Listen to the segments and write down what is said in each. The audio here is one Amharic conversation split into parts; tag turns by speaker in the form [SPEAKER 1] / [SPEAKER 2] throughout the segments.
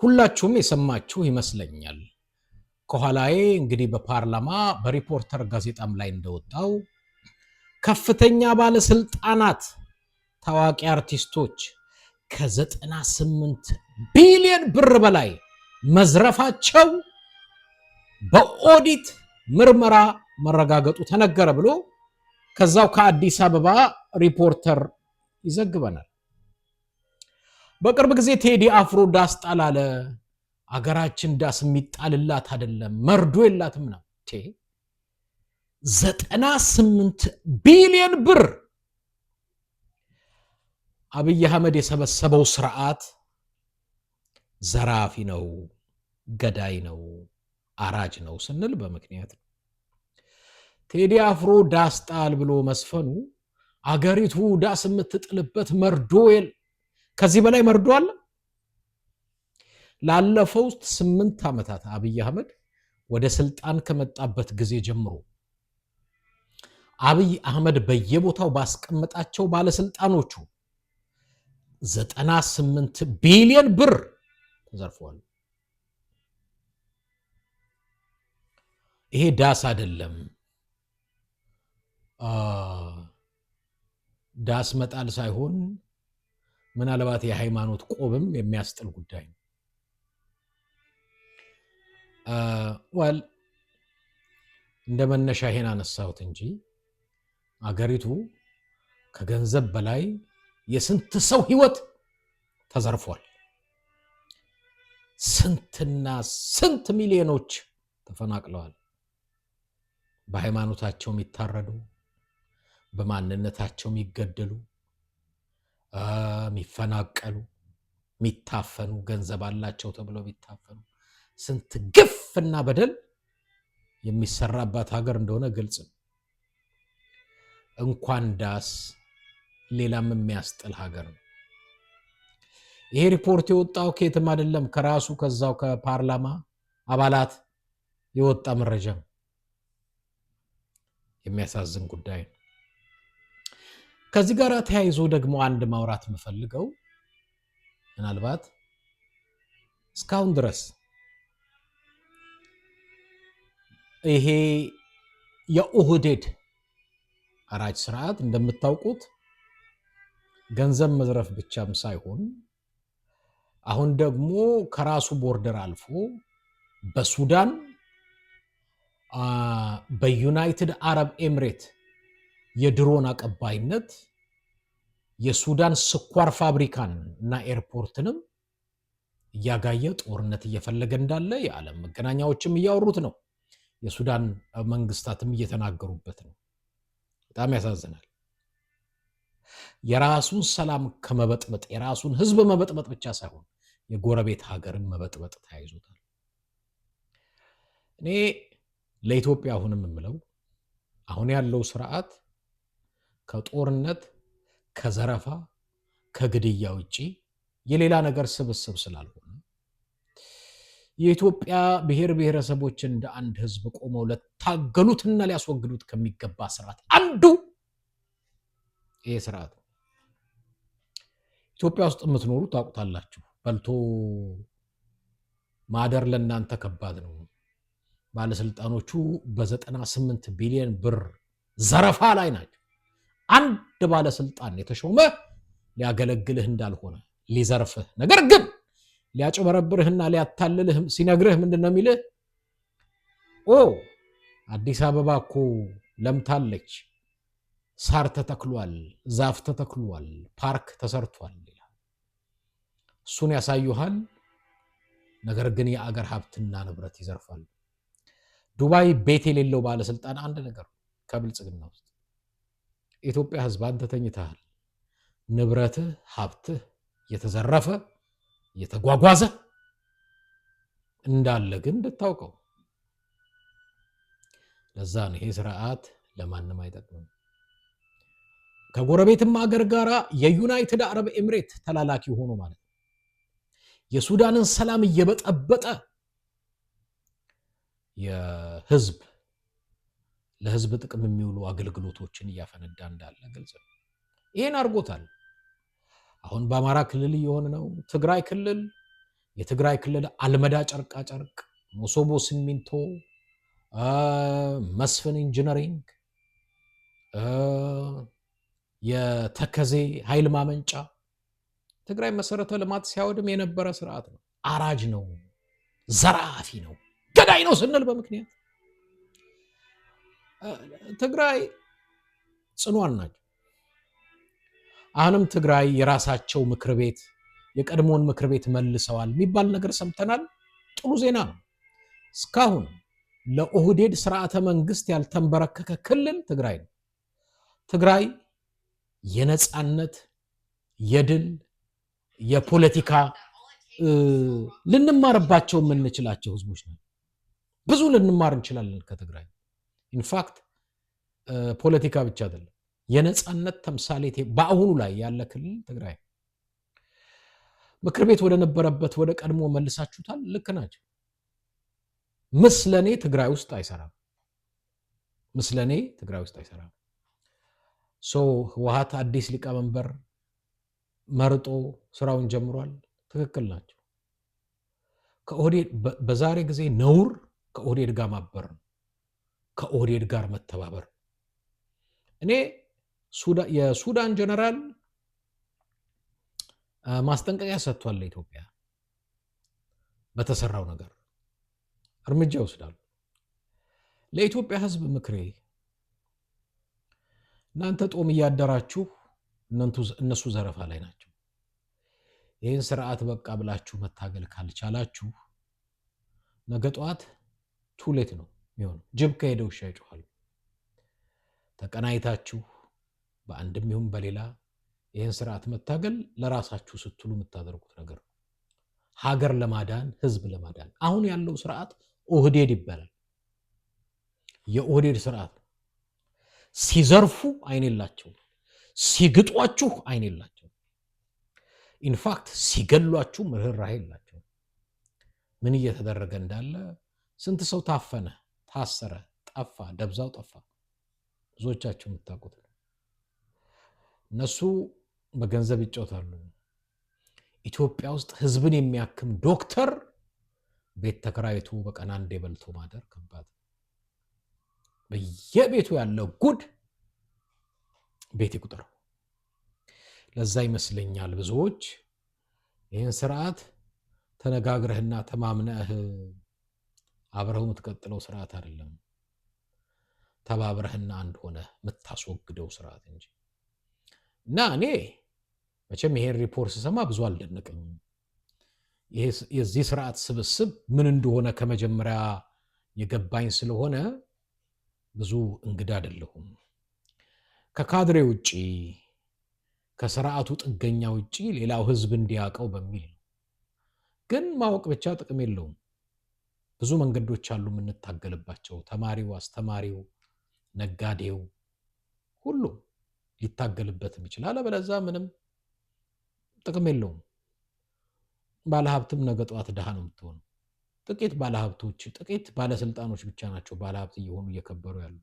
[SPEAKER 1] ሁላችሁም የሰማችሁ ይመስለኛል። ከኋላዬ እንግዲህ በፓርላማ በሪፖርተር ጋዜጣም ላይ እንደወጣው ከፍተኛ ባለስልጣናት፣ ታዋቂ አርቲስቶች ከ98 ቢሊዮን ብር በላይ መዝረፋቸው በኦዲት ምርመራ መረጋገጡ ተነገረ ብሎ ከዛው ከአዲስ አበባ ሪፖርተር ይዘግበናል። በቅርብ ጊዜ ቴዲ አፍሮ ዳስ ጣላለ። አገራችን ዳስ የሚጣልላት አይደለም መርዶ የላትም ነው። 98 ቢሊዮን ብር አብይ አህመድ የሰበሰበው ስርዓት ዘራፊ ነው፣ ገዳይ ነው፣ አራጅ ነው ስንል በምክንያት ነው። ቴዲ አፍሮ ዳስ ጣል ብሎ መስፈኑ አገሪቱ ዳስ የምትጥልበት መርዶ ከዚህ በላይ መርዶ አለ? ላለፈው 8 ዓመታት አብይ አህመድ ወደ ስልጣን ከመጣበት ጊዜ ጀምሮ አብይ አህመድ በየቦታው ባስቀመጣቸው ባለስልጣኖቹ 98 ቢሊዮን ብር ተዘርፏል። ይሄ ዳስ አይደለም። ዳስ መጣል ሳይሆን ምናልባት የሃይማኖት ቆብም የሚያስጥል ጉዳይ ነው። እንደ መነሻ ይሄን አነሳሁት እንጂ አገሪቱ ከገንዘብ በላይ የስንት ሰው ህይወት ተዘርፏል። ስንትና ስንት ሚሊዮኖች ተፈናቅለዋል። በሃይማኖታቸው የሚታረዱ፣ በማንነታቸው የሚገደሉ፣ የሚፈናቀሉ፣ የሚታፈኑ፣ ገንዘብ አላቸው ተብለው የሚታፈኑ ስንት ግፍና በደል የሚሰራባት ሀገር እንደሆነ ግልጽ ነው። እንኳን ዳስ ሌላም የሚያስጥል ሀገር ነው። ይሄ ሪፖርት የወጣው ከየትም አይደለም፣ ከራሱ ከዛው ከፓርላማ አባላት የወጣ መረጃ ነው። የሚያሳዝን ጉዳይ ነው። ከዚህ ጋር ተያይዞ ደግሞ አንድ ማውራት የምፈልገው ምናልባት እስካሁን ድረስ ይሄ የኦህዴድ አራጅ ስርዓት እንደምታውቁት ገንዘብ መዝረፍ ብቻም ሳይሆን አሁን ደግሞ ከራሱ ቦርደር አልፎ በሱዳን በዩናይትድ አረብ ኤምሬት የድሮን አቀባይነት የሱዳን ስኳር ፋብሪካን እና ኤርፖርትንም እያጋየ ጦርነት እየፈለገ እንዳለ የዓለም መገናኛዎችም እያወሩት ነው። የሱዳን መንግስታትም እየተናገሩበት ነው። በጣም ያሳዝናል። የራሱን ሰላም ከመበጥበጥ የራሱን ህዝብ መበጥበጥ ብቻ ሳይሆን የጎረቤት ሀገርን መበጥበጥ ተያይዞታል። እኔ ለኢትዮጵያ አሁንም የምለው አሁን ያለው ስርዓት ከጦርነት፣ ከዘረፋ፣ ከግድያ ውጪ የሌላ ነገር ስብስብ ስላልሆነ የኢትዮጵያ ብሔር ብሔረሰቦች እንደ አንድ ህዝብ ቆመው ለታገሉትና ሊያስወግዱት ከሚገባ ስርዓት አንዱ ይሄ ስርዓት ነው። ኢትዮጵያ ውስጥ የምትኖሩ ታውቁታላችሁ። በልቶ ማደር ለእናንተ ከባድ ነው። ባለስልጣኖቹ በ98 ቢሊዮን ብር ዘረፋ ላይ ናቸው። አንድ ባለስልጣን የተሾመ ሊያገለግልህ እንዳልሆነ ሊዘርፍህ፣ ነገር ግን ሊያጭበረብርህና ሊያታልልህ ሲነግርህ ምንድነው የሚልህ? አዲስ አበባ እኮ ለምታለች፣ ሳር ተተክሏል፣ ዛፍ ተተክሏል፣ ፓርክ ተሰርቷል ይላል። እሱን ያሳዩሃል። ነገር ግን የአገር ሀብትና ንብረት ይዘርፋሉ። ዱባይ ቤት የሌለው ባለስልጣን አንድ ነገር ከብልጽግና ውስጥ ኢትዮጵያ ህዝብ አንተ ተኝተሃል፣ ንብረትህ ሀብትህ የተዘረፈ የተጓጓዘ እንዳለ ግን እንድታውቀው። ለዛ ነው ይሄ ስርዓት ለማንም አይጠቅምም። ከጎረቤትም ሀገር ጋራ የዩናይትድ አረብ ኤምሬት ተላላኪ ሆኖ ማለት ነው የሱዳንን ሰላም እየበጠበጠ የህዝብ ለህዝብ ጥቅም የሚውሉ አገልግሎቶችን እያፈነዳ እንዳለ ግልጽ ነው። ይሄን አድርጎታል። አሁን በአማራ ክልል እየሆነ ነው። ትግራይ ክልል የትግራይ ክልል አልመዳ ጨርቃ ጨርቅ፣ መሶቦ ሲሚንቶ፣ መስፍን ኢንጂነሪንግ፣ የተከዜ ኃይል ማመንጫ ትግራይ መሰረተ ልማት ሲያወድም የነበረ ስርዓት ነው። አራጅ ነው፣ ዘራፊ ነው፣ ገዳይ ነው ስንል በምክንያት ትግራይ ጽኗን ናቸው። አሁንም ትግራይ የራሳቸው ምክር ቤት የቀድሞውን ምክር ቤት መልሰዋል የሚባል ነገር ሰምተናል። ጥሩ ዜና ነው። እስካሁን ለኦህዴድ ስርዓተ መንግስት ያልተንበረከከ ክልል ትግራይ ነው። ትግራይ የነፃነት የድል የፖለቲካ ልንማርባቸው የምንችላቸው ህዝቦች ነው። ብዙ ልንማር እንችላለን ከትግራይ። ኢንፋክት ፖለቲካ ብቻ አይደለም፣ የነፃነት ተምሳሌት በአሁኑ ላይ ያለ ክልል ትግራይ። ምክር ቤት ወደ ነበረበት ወደ ቀድሞ መልሳችሁታል። ልክ ናቸው። ምስለኔ ትግራይ ውስጥ አይሰራም። ምስለኔ ትግራይ ውስጥ አይሰራም። ህወሓት አዲስ ሊቀመንበር መርጦ ስራውን ጀምሯል። ትክክል ናቸው። ከኦህዴድ በዛሬ ጊዜ ነውር ከኦህዴድ ጋር ማበር ነው፣ ከኦህዴድ ጋር መተባበር። እኔ የሱዳን ጀነራል ማስጠንቀቂያ ሰጥቷል ለኢትዮጵያ በተሰራው ነገር እርምጃ ይወስዳሉ። ለኢትዮጵያ ህዝብ ምክሬ እናንተ ጦም እያደራችሁ እነሱ ዘረፋ ላይ ናቸው። ይህን ስርዓት በቃ ብላችሁ መታገል ካልቻላችሁ ነገ ጠዋት ቱሌት ነው የሚሆነው። ጅብ ከሄደ ውሻ ይጮሃል። ተቀናይታችሁ በአንድም ይሁን በሌላ ይህን ስርዓት መታገል ለራሳችሁ ስትሉ የምታደርጉት ነገር ነው። ሀገር ለማዳን ህዝብ ለማዳን። አሁን ያለው ስርዓት ኦህዴድ ይባላል። የኦህዴድ ስርዓት ሲዘርፉ አይን የላቸው፣ ሲግጧችሁ አይን የላቸው፣ ኢንፋክት ሲገሏችሁ ርህራሄ የላቸው። ምን እየተደረገ እንዳለ ስንት ሰው ታፈነ፣ ታሰረ፣ ጠፋ፣ ደብዛው ጠፋ። ብዙዎቻችሁ የምታውቁት ነው። እነሱ በገንዘብ ይጫወታሉ። ኢትዮጵያ ውስጥ ህዝብን የሚያክም ዶክተር ቤት ተከራይቶ በቀን አንዴ በልቶ ማደር ከባድ። በየቤቱ ያለው ጉድ ቤት ይቁጠረው። ለዛ ይመስለኛል ብዙዎች ይህን ስርዓት ተነጋግረህና ተማምነህ አብረው የምትቀጥለው ስርዓት አይደለም፣ ተባብረህና አንድ ሆነ የምታስወግደው ስርዓት እንጂ። እና እኔ መቼም ይሄን ሪፖርት ስሰማ ብዙ አልደነቀኝም። የዚህ ስርዓት ስብስብ ምን እንደሆነ ከመጀመሪያ የገባኝ ስለሆነ ብዙ እንግዳ አይደለሁም። ከካድሬ ውጪ ከስርዓቱ ጥገኛ ውጪ ሌላው ህዝብ እንዲያውቀው በሚል ነው። ግን ማወቅ ብቻ ጥቅም የለውም። ብዙ መንገዶች አሉ የምንታገልባቸው። ተማሪው፣ አስተማሪው፣ ነጋዴው ሁሉ ሊታገልበትም ይችላል። አለበለዚያ ምንም ጥቅም የለውም። ባለሀብትም ነገ ጠዋት ድሃ ነው የምትሆነው። ጥቂት ባለሀብቶች፣ ጥቂት ባለስልጣኖች ብቻ ናቸው ባለሀብት እየሆኑ እየከበሩ ያሉ።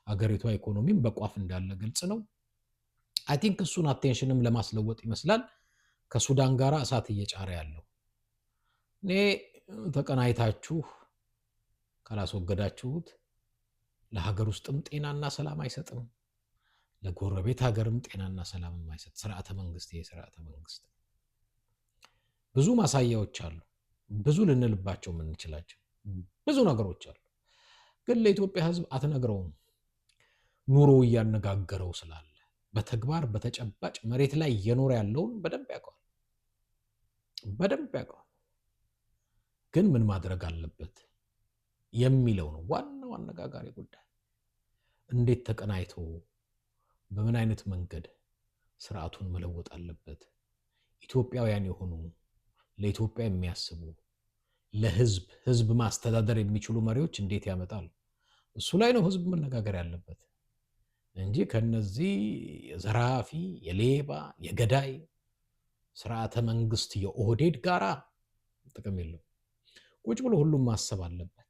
[SPEAKER 1] አገሪቷ ኢኮኖሚም በቋፍ እንዳለ ግልጽ ነው። አይ ቲንክ እሱን አቴንሽንም ለማስለወጥ ይመስላል ከሱዳን ጋር እሳት እየጫረ ያለው። እኔ ተቀናይታችሁ ካላስወገዳችሁት ለሀገር ውስጥም ጤናና ሰላም አይሰጥም፣ ለጎረቤት ሀገርም ጤናና ሰላም የማይሰጥ ስርዓተ መንግስት። ይሄ ስርዓተ መንግስት ብዙ ማሳያዎች አሉ፣ ብዙ ልንልባቸው የምንችላቸው ብዙ ነገሮች አሉ። ግን ለኢትዮጵያ ህዝብ አትነግረውም። ኑሮ እያነጋገረው ስላለ በተግባር በተጨባጭ መሬት ላይ እየኖረ ያለውን በደንብ ያውቀዋል፣ በደንብ ያውቀዋል። ግን ምን ማድረግ አለበት የሚለው ነው ዋናው አነጋጋሪ ጉዳይ። እንዴት ተቀናይቶ በምን አይነት መንገድ ስርዓቱን መለወጥ አለበት? ኢትዮጵያውያን የሆኑ ለኢትዮጵያ የሚያስቡ ለህዝብ ማስተዳደር የሚችሉ መሪዎች እንዴት ያመጣል? እሱ ላይ ነው ህዝብ መነጋገር ያለበት እንጂ ከነዚህ የዘራፊ የሌባ የገዳይ ስርዓተ መንግስት የኦህዴድ ጋራ ጥቅም የለው። ቁጭ ብሎ ሁሉም ማሰብ አለበት።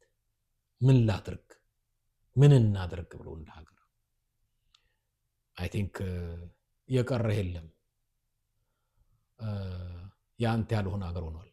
[SPEAKER 1] ምን ላድርግ፣ ምን እናድርግ ብሎ እንደ ሀገር አይ ቲንክ የቀረ የለም። ያንተ ያልሆነ ሀገር ሆኗል።